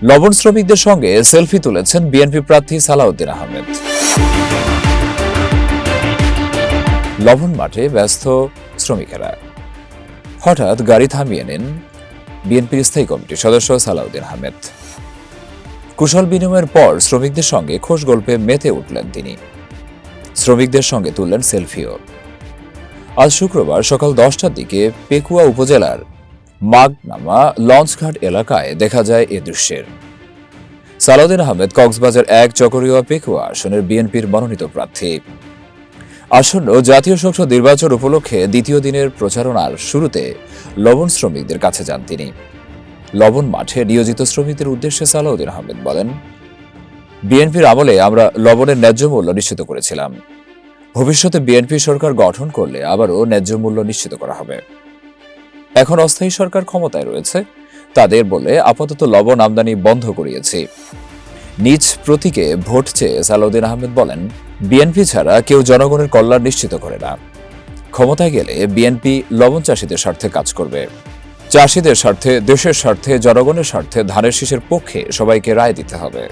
লবণ শ্রমিকদের সঙ্গে সেলফি তুলেছেন বিএনপি প্রার্থী সালাউদ্দিন আহমেদ। লবণ মাঠে ব্যস্ত শ্রমিকেরা, হঠাৎ গাড়ি থামিয়ে নেন বিএনপির স্থায়ী কমিটির সদস্য সালাউদ্দিন আহমেদ। কুশল বিনিময়ের পর শ্রমিকদের সঙ্গে খোশ গল্পে মেতে উঠলেন তিনি। শ্রমিকদের সঙ্গে তুললেন সেলফিও। আজ শুক্রবার সকাল 10টার দিকে পেকুয়া উপজেলার মাগনামা লঞ্চঘাট এলাকায় দেখা যায় এ দৃশ্যের। সালাউদ্দিন আহমেদ কক্সবাজার 1 চকরিয়া পেকুয়া আসনের বিএনপির মনোনীত প্রার্থী। আসন্ন জাতীয় সংসদ নির্বাচন উপলক্ষে দ্বিতীয় দিনের প্রচারণার শুরুতে লবণ শ্রমিকদের কাছে যান তিনি। লবণ মাঠে নিয়োজিত শ্রমিকদের উদ্দেশ্যে সালাউদ্দিন আহমেদ বলেন, বিএনপির আমলে আমরা লবণের ন্যায্য মূল্য নিশ্চিত করেছিলাম। ভবিষ্যতে বিএনপি সরকার গঠন করলে আবারও ন্যায্য মূল্য নিশ্চিত করা হবে। এখন অস্থায়ী সরকার ক্ষমতায় রয়েছে, তাদের বলে আপাতত লবণ আমদানি বন্ধ করিয়েছি। নিজ প্রতীকে ভোট চেয়ে সালাউদ্দিন আহমেদ বলেন, বিএনপি ছাড়া কেউ জনগণের কল্যাণ নিশ্চিত করে না। ক্ষমতায় গেলে বিএনপি লবণ চাষীদের স্বার্থে কাজ করবে। চাষীদের স্বার্থে, দেশের স্বার্থে, জনগণের স্বার্থে ধানের শীষের পক্ষে সবাইকে রায় দিতে হবে।